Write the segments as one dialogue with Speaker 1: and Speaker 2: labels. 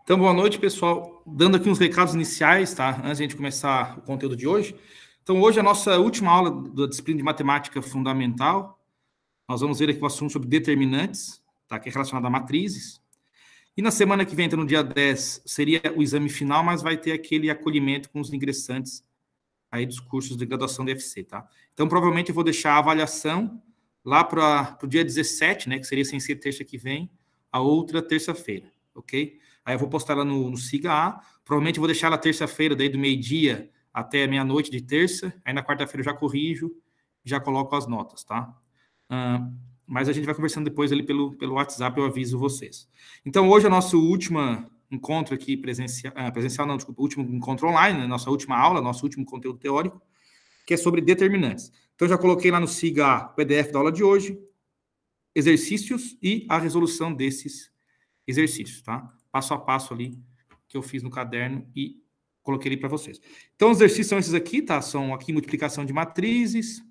Speaker 1: Então, boa noite, pessoal. Dando aqui uns recados iniciais, tá? Antes de a gente começar o conteúdo de hoje. Então, hoje é a nossa última aula da disciplina de matemática fundamental. Nós vamos ver aqui o assunto sobre determinantes, tá? Que é relacionado a matrizes. E na semana que vem, então, no dia 10, seria o exame final, mas vai ter aquele acolhimento com os ingressantes aí dos cursos de graduação do UFC, tá? Então, provavelmente eu vou deixar a avaliação lá para o dia 17, né? Que seria sem ser terça que vem, a outra terça-feira, ok? Aí eu vou postar ela no Siga A. Provavelmente eu vou deixar ela terça-feira, daí do meio-dia até meia-noite de terça. Aí na quarta-feira eu já corrijo, já coloco as notas, tá? Mas a gente vai conversando depois ali pelo WhatsApp, eu aviso vocês. Então, hoje é o nosso último encontro aqui presencial, não, desculpa, último encontro online, né, nossa última aula, nosso último conteúdo teórico, que é sobre determinantes. Então, já coloquei lá no Siga A o PDF da aula de hoje, exercícios e a resolução desses exercícios, tá? Passo a passo ali que eu fiz no caderno e coloquei ali para vocês. Então, os exercícios são esses aqui, tá? São aqui multiplicação de matrizes,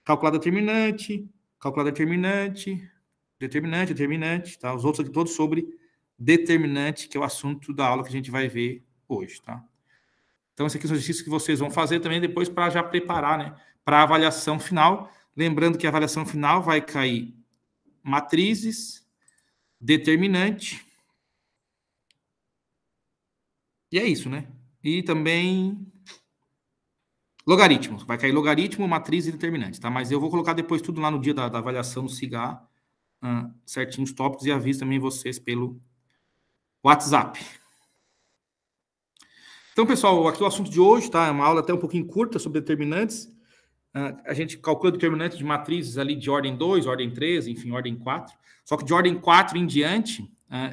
Speaker 1: calcular determinante, determinante, tá? Os outros aqui todos sobre determinante, que é o assunto da aula que a gente vai ver hoje, tá? Então, esses aqui são exercícios que vocês vão fazer também depois para já preparar, né? Para a avaliação final. Lembrando que a avaliação final vai cair matrizes, determinante. E é isso, né? E também logaritmos. Vai cair logaritmo, matriz e determinante, tá? Mas eu vou colocar depois tudo lá no dia da avaliação no SIGA, certinho os tópicos, e aviso também vocês pelo WhatsApp. Então, pessoal, aqui o assunto de hoje, tá? É uma aula até um pouquinho curta sobre determinantes. A gente calcula determinantes de matrizes ali de ordem 2, ordem 3, enfim, ordem 4. Só que de ordem 4 em diante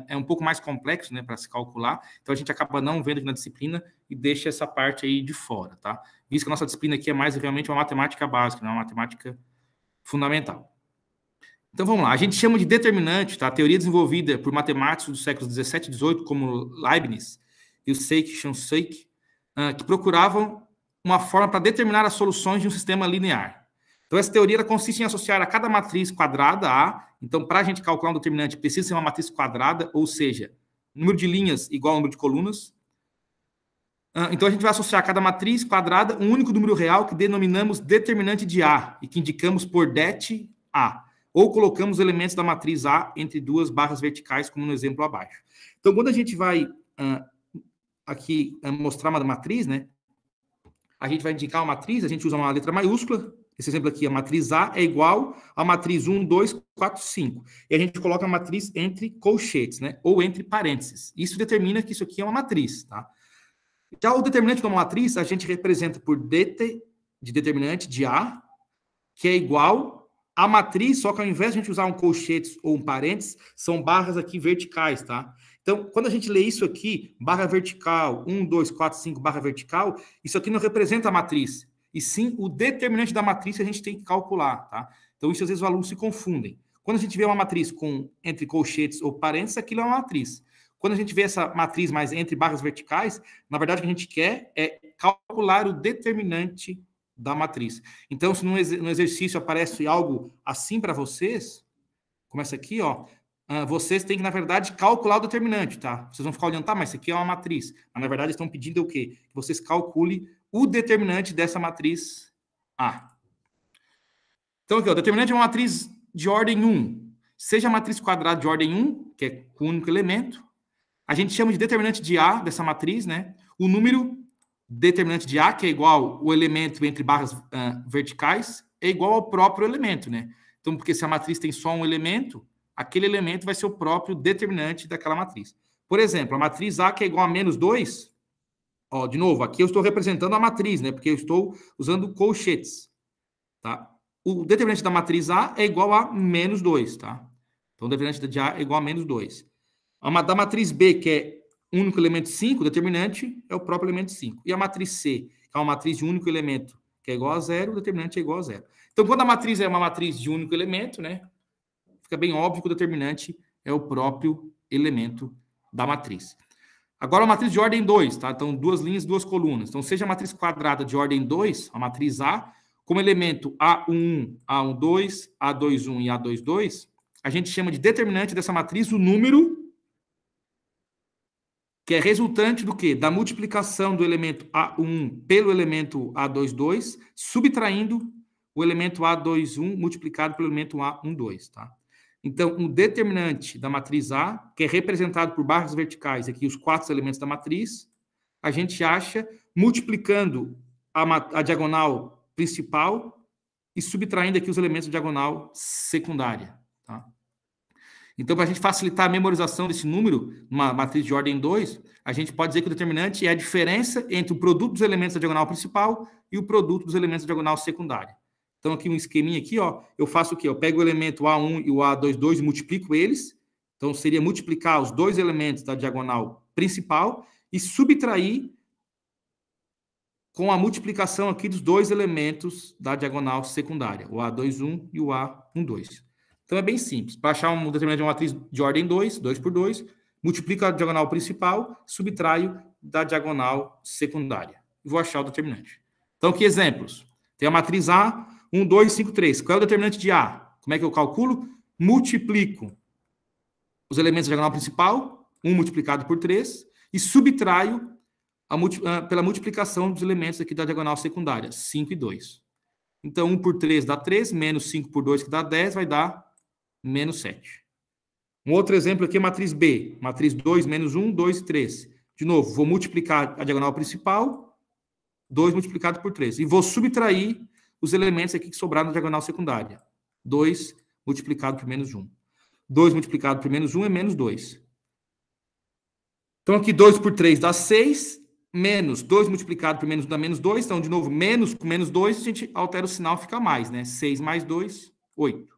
Speaker 1: é um pouco mais complexo, né, para se calcular. Então a gente acaba não vendo aqui na disciplina e deixa essa parte aí de fora, tá? Visto que a nossa disciplina aqui é mais realmente uma matemática básica, não é uma matemática fundamental. Então vamos lá. A gente chama de determinante, tá? A teoria desenvolvida por matemáticos dos séculos 17 e 18, como Leibniz e o Chomsky, que procuravam uma forma para determinar as soluções de um sistema linear. Então, essa teoria ela consiste em associar a cada matriz quadrada A. Então, para a gente calcular um determinante, precisa ser uma matriz quadrada, ou seja, número de linhas igual ao número de colunas. Então, a gente vai associar a cada matriz quadrada um único número real que denominamos determinante de A e que indicamos por det A. Ou colocamos elementos da matriz A entre duas barras verticais, como no exemplo abaixo. Então, quando a gente vai aqui mostrar uma matriz, né? A gente vai indicar uma matriz, a gente usa uma letra maiúscula. Esse exemplo aqui, a matriz A é igual a matriz 1, 2, 4, 5. E a gente coloca a matriz entre colchetes, né? Ou entre parênteses. Isso determina que isso aqui é uma matriz, tá? Já o determinante de uma matriz, a gente representa por dt de determinante de A, que é igual a matriz, só que ao invés de a gente usar um colchetes ou um parênteses, são barras aqui verticais, tá? Então, quando a gente lê isso aqui, barra vertical, 1, 2, 4, 5, barra vertical, isso aqui não representa a matriz, e sim o determinante da matriz que a gente tem que calcular, tá? Então, isso às vezes os alunos se confundem. Quando a gente vê uma matriz entre colchetes ou parênteses, aquilo é uma matriz. Quando a gente vê essa matriz mais entre barras verticais, na verdade o que a gente quer é calcular o determinante da matriz. Então, se no exercício aparece algo assim para vocês, começa aqui, ó, vocês têm que, na verdade, calcular o determinante, tá? Vocês vão ficar olhando, tá, mas isso aqui é uma matriz. Mas, na verdade, estão pedindo o quê? Que vocês calculem o determinante dessa matriz A. Então, aqui, ó, o determinante é uma matriz de ordem 1. Seja a matriz quadrada de ordem 1, que é com o único elemento, a gente chama de determinante de A, dessa matriz, né? O número determinante de A, que é igual o elemento entre barras verticais, é igual ao próprio elemento, né? Então, porque se a matriz tem só um elemento, aquele elemento vai ser o próprio determinante daquela matriz. Por exemplo, a matriz A, que é igual a menos 2, ó, de novo, aqui eu estou representando a matriz, né? Porque eu estou usando colchetes, tá? O determinante da matriz A é igual a menos 2, tá? Então, o determinante de A é igual a menos 2. Da matriz B, que é único elemento 5, o determinante é o próprio elemento 5. E a matriz C, que é uma matriz de único elemento, que é igual a 0, o determinante é igual a 0. Então, quando a matriz é uma matriz de único elemento, né, fica bem óbvio que o determinante é o próprio elemento da matriz. Agora, a matriz de ordem 2, tá? Então, duas linhas, duas colunas. Então, seja a matriz quadrada de ordem 2, a matriz A, como elemento A11, A12, A21 e A22, a gente chama de determinante dessa matriz o número que é resultante do quê? Da multiplicação do elemento A1 pelo elemento A22, subtraindo o elemento A21 multiplicado pelo elemento A12, tá? Então, um determinante da matriz A, que é representado por barras verticais, aqui os 4 elementos da matriz, a gente acha multiplicando a diagonal principal e subtraindo aqui os elementos da diagonal secundária, tá? Então, para a gente facilitar a memorização desse número, numa matriz de ordem 2, a gente pode dizer que o determinante é a diferença entre o produto dos elementos da diagonal principal e o produto dos elementos da diagonal secundária. Então, aqui um esqueminha aqui, ó, eu faço o quê? Eu pego o elemento A1 e o A22 e multiplico eles. Então, seria multiplicar os dois elementos da diagonal principal e subtrair com a multiplicação aqui dos dois elementos da diagonal secundária, o A21 e o A12. Então, é bem simples. Para achar um determinante de uma matriz de ordem 2, 2 por 2, multiplico a diagonal principal, subtraio da diagonal secundária. E vou achar o determinante. Então, que exemplos? Tem a matriz A, 1, 2, 5, 3. Qual é o determinante de A? Como é que eu calculo? Multiplico os elementos da diagonal principal, 1 multiplicado por 3, e subtraio pela multiplicação dos elementos aqui da diagonal secundária, 5 e 2. Então, 1 por 3 dá 3, menos 5 por 2, que dá 10, vai dar menos 7. Um outro exemplo aqui é a matriz B. Matriz 2, menos 1, 2 e 3. De novo, vou multiplicar a diagonal principal, 2 multiplicado por 3. E vou subtrair os elementos aqui que sobraram na diagonal secundária. 2 multiplicado por menos 1. 2 multiplicado por menos 1 é menos 2. Então, aqui 2 por 3 dá 6, menos 2 multiplicado por menos 1 dá menos 2. Então, de novo, menos com menos 2, a gente altera o sinal, fica mais, né? 6 mais 2, 8.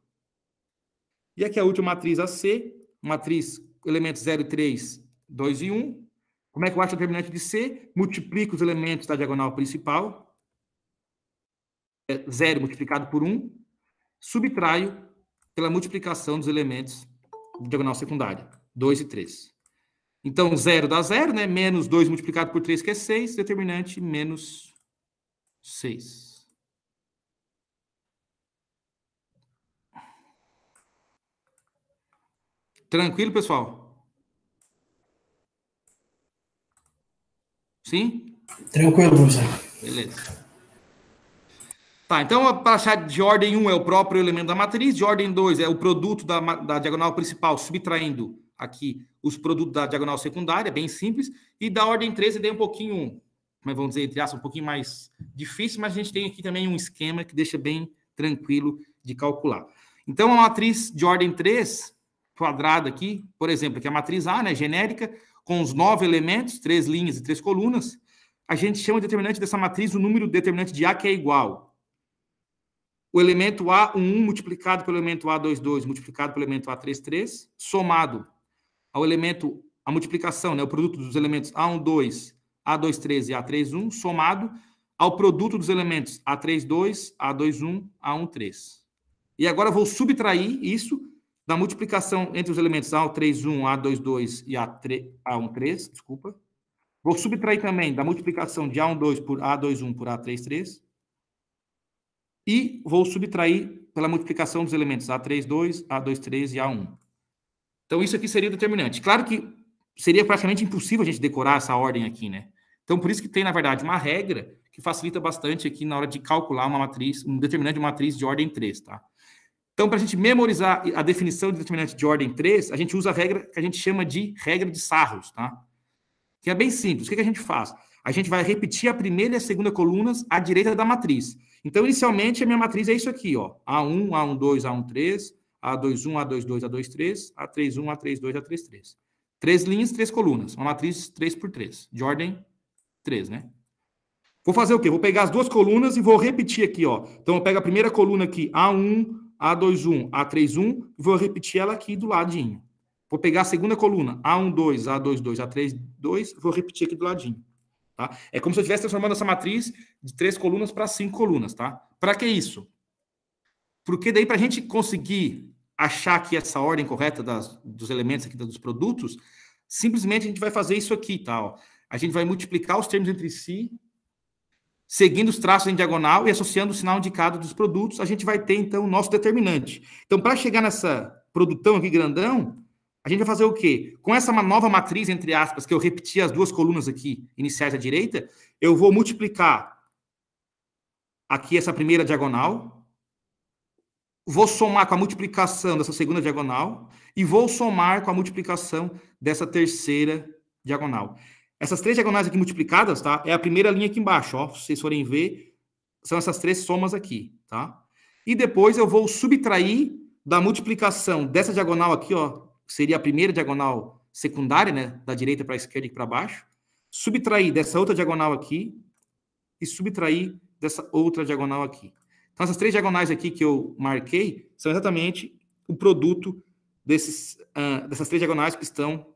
Speaker 1: E aqui a última matriz AC, matriz elementos 0 e 3, 2 e 1. Como é que eu acho o determinante de C? Multiplico os elementos da diagonal principal, 0 multiplicado por 1, subtraio pela multiplicação dos elementos da diagonal secundária, 2 e 3. Então, 0 dá 0, né? Menos 2 multiplicado por 3, que é 6, determinante menos 6. Tranquilo, pessoal? Sim?
Speaker 2: Tranquilo, professor.
Speaker 1: Beleza. Tá, então, para achar de ordem 1 é o próprio elemento da matriz, de ordem 2 é o produto da diagonal principal, subtraindo aqui os produtos da diagonal secundária, bem simples, e da ordem 3 é um pouquinho, como vamos dizer, entre aspas, um pouquinho mais difícil, mas a gente tem aqui também um esquema que deixa bem tranquilo de calcular. Então, a matriz de ordem 3, quadrada aqui, por exemplo, que é a matriz A, né, genérica, com os 9 elementos, 3 linhas e 3 colunas, a gente chama de determinante dessa matriz o número determinante de A, que é igual o elemento A11 multiplicado pelo elemento A22 multiplicado pelo elemento A33, somado ao elemento, a multiplicação, né, o produto dos elementos A12, A23 e A31, somado ao produto dos elementos A32, A21, A13. E agora vou subtrair isso da multiplicação entre os elementos A31, A22 e A13, desculpa. Vou subtrair também da multiplicação de A12 por A21 por A33. E vou subtrair pela multiplicação dos elementos A32, A23 e A1. Então, isso aqui seria o determinante. Claro que seria praticamente impossível a gente decorar essa ordem aqui, né? Então, por isso que tem, na verdade, uma regra que facilita bastante aqui na hora de calcular uma matriz, um determinante de uma matriz de ordem 3, tá? Então, para a gente memorizar a definição de determinante de ordem 3, a gente usa a regra que a gente chama de regra de Sarros, tá? Que é bem simples. O que a gente faz? A gente vai repetir a primeira e a segunda colunas à direita da matriz. Então, inicialmente, a minha matriz é isso aqui, ó. A1, A12, A13, A21, A22, A23, A31, A32, A33. 3 linhas, 3 colunas. Uma matriz 3 por 3, de ordem 3, né? Vou fazer o quê? Vou pegar as duas colunas e vou repetir aqui, ó. Então, eu pego a primeira coluna aqui, A1, A21, A31, e vou repetir ela aqui do ladinho. Vou pegar a segunda coluna, A12, A22, A32, vou repetir aqui do ladinho. Tá? É como se eu estivesse transformando essa matriz de 3 colunas para 5 colunas, tá? Para que isso? Porque daí, para a gente conseguir achar aqui essa ordem correta dos elementos aqui, dos produtos, simplesmente a gente vai fazer isso aqui, tá? Ó. A gente vai multiplicar os termos entre si, seguindo os traços em diagonal e associando o sinal indicado dos produtos, a gente vai ter, então, o nosso determinante. Então, para chegar nessa produtão aqui grandão, a gente vai fazer o quê? Com essa nova matriz, entre aspas, que eu repeti as duas colunas aqui, iniciais à direita, eu vou multiplicar aqui essa primeira diagonal, vou somar com a multiplicação dessa segunda diagonal e vou somar com a multiplicação dessa terceira diagonal. Essas três diagonais aqui multiplicadas, tá? É a primeira linha aqui embaixo, ó. Se vocês forem ver, são essas três somas aqui, tá? E depois eu vou subtrair da multiplicação dessa diagonal aqui, ó, que seria a primeira diagonal secundária, né? Da direita para a esquerda e para baixo. Subtrair dessa outra diagonal aqui e subtrair dessa outra diagonal aqui. Então, essas três diagonais aqui que eu marquei são exatamente o produto dessas três diagonais que estão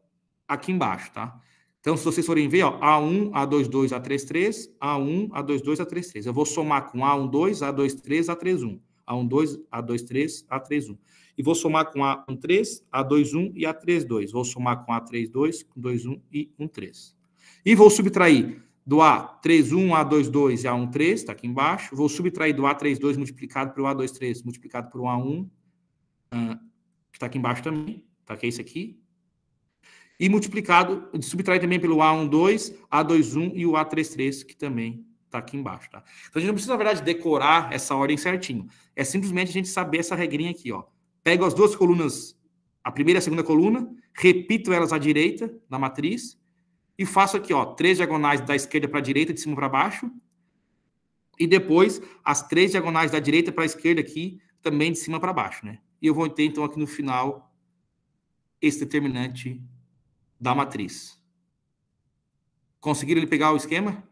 Speaker 1: aqui embaixo, tá? Então, se vocês forem ver, ó, A1, A22, A33, A1, A22, A33. Eu vou somar com A12, A23, A31. A12, A23, A31. E vou somar com A13, A21 e A32. Vou somar com A32, A21 e A13. E vou subtrair do A31, A22 e A13, está aqui embaixo. Vou subtrair do A32 multiplicado pelo A23 multiplicado por A1, que está aqui embaixo também, tá? Que é esse aqui. E multiplicado, subtrair também pelo A12, A21 e o A33, que também está aqui embaixo, tá? Então, a gente não precisa, na verdade, decorar essa ordem certinho. É simplesmente a gente saber essa regrinha aqui, ó. Pego as duas colunas, a primeira e a segunda coluna, repito elas à direita da matriz e faço aqui, ó, três diagonais da esquerda para a direita, de cima para baixo. E depois, as três diagonais da direita para a esquerda aqui, também de cima para baixo, né? E eu vou ter, então, aqui no final, esse determinante da matriz. Conseguiram pegar o esquema?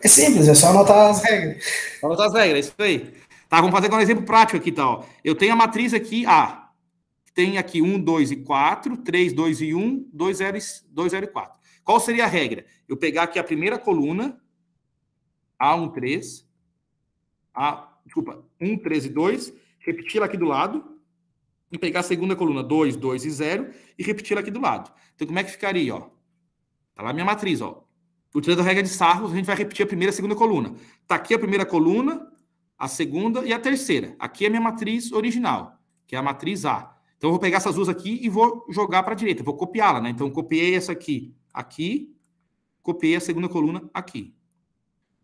Speaker 2: É simples, é só anotar as regras.
Speaker 1: Anotar as regras, isso aí. Tá, vamos fazer agora um exemplo prático aqui, tá? Ó. Eu tenho a matriz aqui, A. Tem aqui 1, 2 e 4, 3, 2 e 1, 2, 0 e 4. Qual seria a regra? Eu pegar aqui a primeira coluna, A1, 3, desculpa, 1, 3 e 2, repetir ela aqui do lado, e pegar a segunda coluna, 2, 2 e 0, e repetir ela aqui do lado. Então, como é que ficaria, ó? Tá lá a minha matriz, ó. Utilizando a regra de Sarros, a gente vai repetir a primeira e a segunda coluna. Tá aqui a primeira coluna, a segunda e a terceira. Aqui é a minha matriz original, que é a matriz A. Então, eu vou pegar essas duas aqui e vou jogar para a direita. Vou copiá-la, né? Então, copiei essa aqui, copiei a segunda coluna aqui.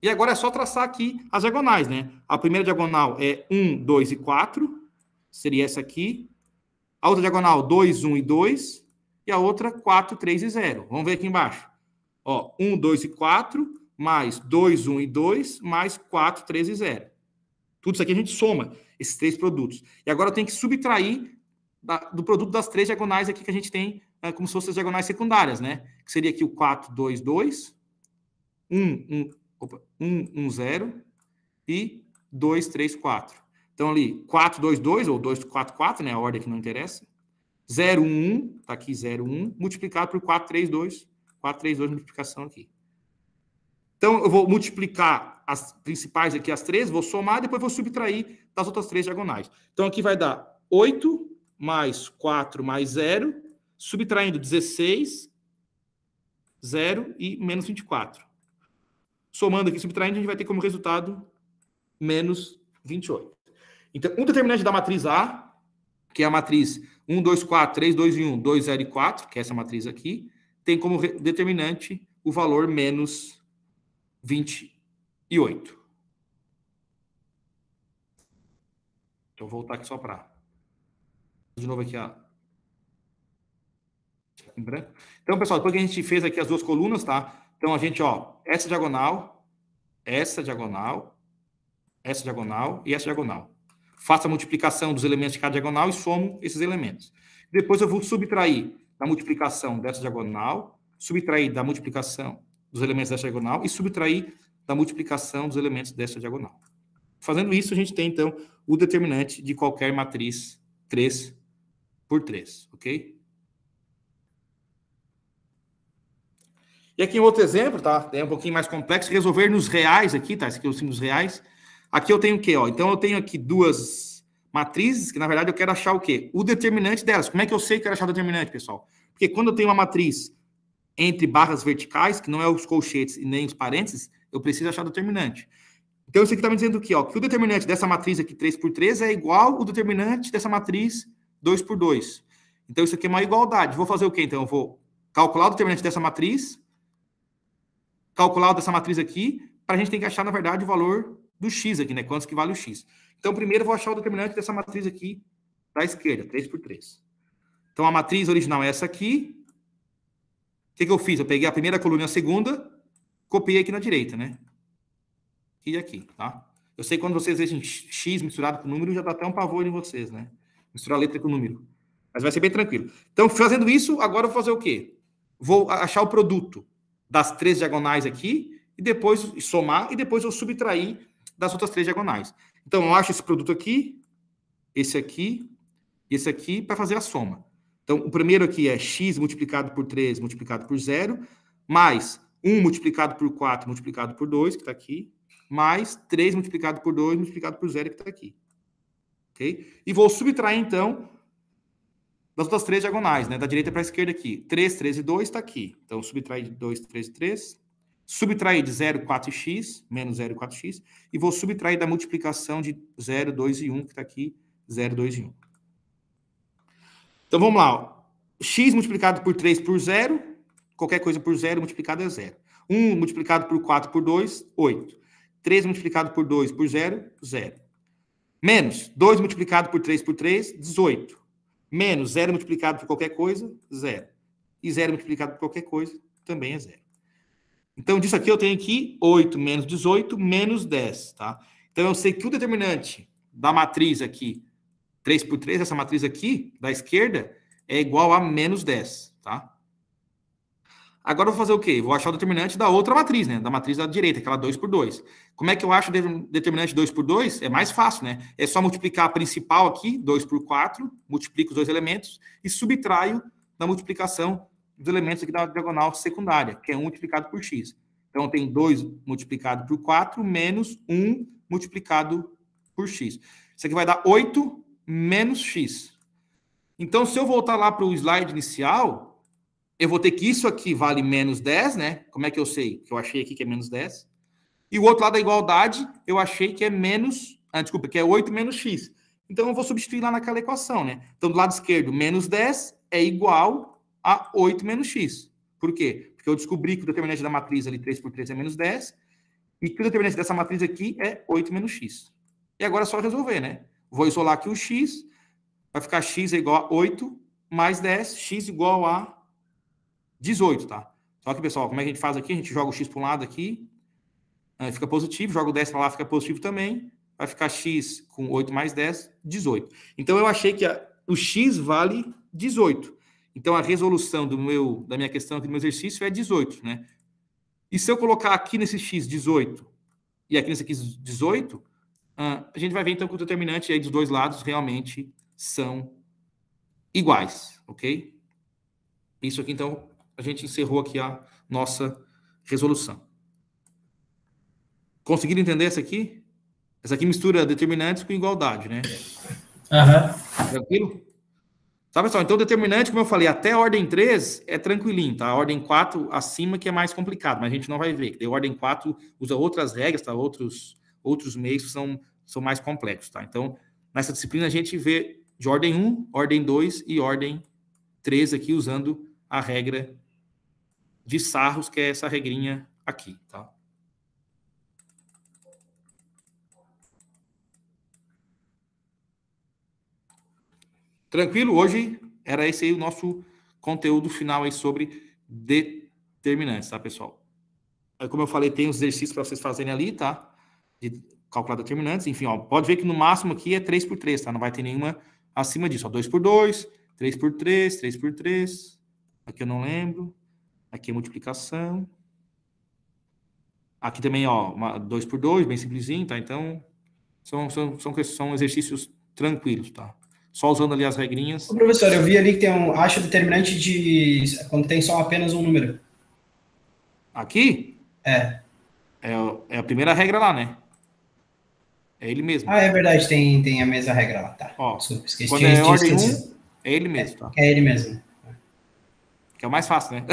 Speaker 1: E agora é só traçar aqui as diagonais, né? A primeira diagonal é 1, 2 e 4. Seria essa aqui. A outra diagonal, 2, 1 e 2. E a outra, 4, 3 e 0. Vamos ver aqui embaixo. Ó, 1, 2 e 4, mais 2, 1 e 2, mais 4, 3 e 0. Tudo isso aqui a gente soma, esses três produtos. E agora eu tenho que subtrair do produto das três diagonais aqui que a gente tem, como se fossem as diagonais secundárias, né? Que seria aqui o 4, 2, 2, 1, 1, 0 e 2, 3, 4. Então, ali, 4, 2, 2, ou 2, 4, 4, né? A ordem que não interessa. 0, 1, 1, tá aqui 0, 1, multiplicado por 4, 3, 2. 4, 3, 2, multiplicação aqui. Então, eu vou multiplicar as principais aqui, as três, vou somar, depois vou subtrair das outras três diagonais. Então, aqui vai dar 8 mais 4 mais 0, subtraindo 16, 0 e menos 24. Somando aqui, subtraindo, a gente vai ter como resultado menos 28. Então, um determinante da matriz A, que é a matriz 1, 2, 4, 3, 2 e 1, 2, 0 e 4, que é essa matriz aqui, tem como determinante o valor menos 28. Então, vou voltar aqui só para... De novo aqui, ó. Em branco. Então, pessoal, depois que a gente fez aqui as duas colunas, tá? Então, a gente, ó, essa diagonal e essa diagonal. Faço a multiplicação dos elementos de cada diagonal e somo esses elementos. Depois eu vou subtrair da multiplicação dessa diagonal, subtrair da multiplicação dos elementos dessa diagonal e subtrair da multiplicação dos elementos dessa diagonal. Fazendo isso, a gente tem, então, o determinante de qualquer matriz 3 por 3, ok? E aqui um outro exemplo, tá? É um pouquinho mais complexo, resolver nos reais aqui, tá? Esse aqui é o símbolo dos reais. Aqui eu tenho o quê, ó? Então, eu tenho aqui duas matrizes, que na verdade eu quero achar o quê? O determinante delas. Como é que eu sei que eu quero achar o determinante, pessoal? Porque quando eu tenho uma matriz entre barras verticais, que não é os colchetes e nem os parênteses, eu preciso achar o determinante. Então, isso aqui está me dizendo o quê? Ó, que o determinante dessa matriz aqui, 3 por 3, é igual ao determinante dessa matriz 2 por 2. Então, isso aqui é uma igualdade. Vou fazer o quê? Então, eu vou calcular o determinante dessa matriz, calcular o dessa matriz aqui, para a gente ter que achar, na verdade, o valor do x aqui, né? Quantos que vale o x. Então, primeiro eu vou achar o determinante dessa matriz aqui da esquerda, 3 por 3. Então, a matriz original é essa aqui. O que eu fiz? Eu peguei a primeira coluna e a segunda, copiei aqui na direita, né? E aqui, tá? Eu sei que quando vocês veem x misturado com número, já dá até um pavor em vocês, né? Misturar letra com número. Mas vai ser bem tranquilo. Então, fazendo isso, agora eu vou fazer o quê? Vou achar o produto das 3 diagonais aqui, e depois somar, e depois eu subtrair das outras 3 diagonais. Então, eu acho esse produto aqui, esse aqui, para fazer a soma. Então, o primeiro aqui é x multiplicado por 3 multiplicado por 0, mais 1 multiplicado por 4 multiplicado por 2, que está aqui, mais 3 multiplicado por 2 multiplicado por 0, que está aqui. Ok? E vou subtrair, então, das outras 3 diagonais, né? Da direita para a esquerda aqui. 3, 3 e 2 está aqui. Então, subtrair de 2, 3 e 3. Subtrair de 0, 4x, menos 0 e 4x. E vou subtrair da multiplicação de 0, 2 e 1, que está aqui, 0, 2 e 1. Então, vamos lá. Ó. X multiplicado por 3 por 0. Qualquer coisa por 0 multiplicado é 0. 1 multiplicado por 4 por 2, 8. 3 multiplicado por 2 por 0, 0. Menos 2 multiplicado por 3, 18. Menos 0 multiplicado por qualquer coisa, 0. E 0 multiplicado por qualquer coisa também é 0. Então, disso aqui eu tenho aqui 8 menos 18 menos 10, tá? Então, eu sei que o determinante da matriz aqui, 3 por 3, essa matriz aqui, da esquerda, é igual a menos 10, tá? Agora eu vou fazer o quê? Vou achar o determinante da outra matriz, né? Da matriz da direita, aquela 2 por 2. Como é que eu acho o determinante 2 por 2? É mais fácil, né? É só multiplicar a principal aqui, 2 por 4, multiplico os dois elementos e subtraio da multiplicação dos elementos aqui da diagonal secundária, que é 1 multiplicado por x. Então, eu tenho 2 multiplicado por 4 menos 1 multiplicado por x. Isso aqui vai dar 8 menos x. Então, se eu voltar lá para o slide inicial, eu vou ter que isso aqui vale menos 10, né? Como é que eu sei? Que eu achei aqui que é menos 10. E o outro lado da igualdade, eu achei que é menos... que é 8 menos x. Então, eu vou substituir lá naquela equação, né? Então, do lado esquerdo, menos 10 é igual a 8 menos x. Por quê? Porque eu descobri que o determinante da matriz ali, 3 por 3, é menos 10. E que o determinante dessa matriz aqui é 8 menos x. E agora é só resolver, né? Vou isolar aqui o x. Vai ficar x é igual a 8 mais 10. X igual a 18, tá? Só que, pessoal, como é que a gente faz aqui? A gente joga o x para um lado aqui, fica positivo, joga o 10 para lá, fica positivo também, vai ficar x com 8 mais 10, 18. Então, eu achei que o x vale 18. Então, a resolução da minha questão aqui do meu exercício é 18, né? E se eu colocar aqui nesse x 18 e aqui nesse aqui 18, a gente vai ver, então, que o determinante aí dos dois lados realmente são iguais, ok? Isso aqui, então... a gente encerrou aqui a nossa resolução. Conseguiram entender essa aqui? Essa aqui mistura determinantes com igualdade, né?
Speaker 2: Uhum.
Speaker 1: Tranquilo? Tá, pessoal? Então, determinante, como eu falei, até a ordem 3 é tranquilinho, tá? A ordem 4 acima que é mais complicado, mas a gente não vai ver. A ordem 4 usa outras regras, tá? Outros meios que são mais complexos, tá? Então, nessa disciplina, a gente vê de ordem 1, ordem 2 e ordem 3 aqui, usando a regra de Sarros, que é essa regrinha aqui, tá? Tranquilo? Hoje era esse aí o nosso conteúdo final aí sobre determinantes, tá, pessoal? Como eu falei, tem os exercícios para vocês fazerem ali, tá? De calcular determinantes. Enfim, ó, pode ver que no máximo aqui é 3 por 3, tá? Não vai ter nenhuma acima disso. Ó, 2 por 2, 3 por 3, 3 por 3. Aqui eu não lembro. Aqui é multiplicação. Aqui também, ó, 2 por 2, bem simplesinho, tá? Então, são exercícios tranquilos, tá? Só usando ali as regrinhas.
Speaker 2: Ô, professor, eu vi ali que tem acho determinante de quando tem só apenas um número.
Speaker 1: Aqui?
Speaker 2: É
Speaker 1: a primeira regra lá, né? É ele mesmo.
Speaker 2: Ah, é verdade, tem a mesma regra lá, tá.
Speaker 1: Ó,
Speaker 2: desculpa, esqueci.
Speaker 1: Quando é ordem 1, é ele mesmo, tá?
Speaker 2: É ele mesmo.
Speaker 1: Que é o mais fácil, né?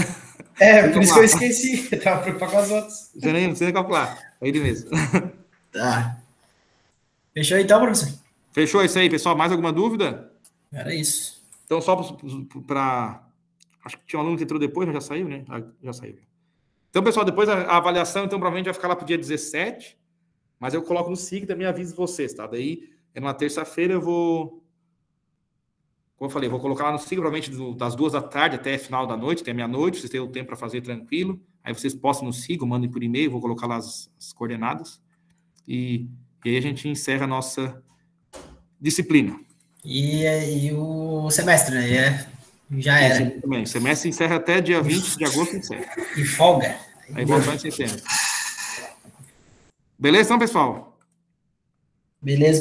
Speaker 2: Por isso que eu esqueci. Eu tava preocupado com as outras.
Speaker 1: Você nem precisa calcular. É ele mesmo.
Speaker 2: Tá. Fechou então, professor?
Speaker 1: Fechou isso aí, pessoal? Mais alguma dúvida?
Speaker 2: Era isso.
Speaker 1: Então, só para... Acho que tinha um aluno que entrou depois, mas já saiu, né? Já saiu. Então, pessoal, depois a avaliação, então, provavelmente vai ficar lá para o dia 17, mas eu coloco no SIG e também aviso vocês, tá? Daí, na terça-feira, eu vou... Como eu falei, vou colocar lá no SIG, provavelmente das 2 da tarde até final da noite, até meia-noite, vocês têm o tempo para fazer tranquilo. Aí vocês postam no SIG, mandem por e-mail, vou colocar lá as coordenadas. E aí a gente encerra a nossa disciplina.
Speaker 2: E o semestre, né? Já era.
Speaker 1: Também. O semestre encerra até dia 20 de agosto, encerra.
Speaker 2: E folga.
Speaker 1: Aí voltar em setembro. Beleza, então, pessoal?
Speaker 2: Beleza.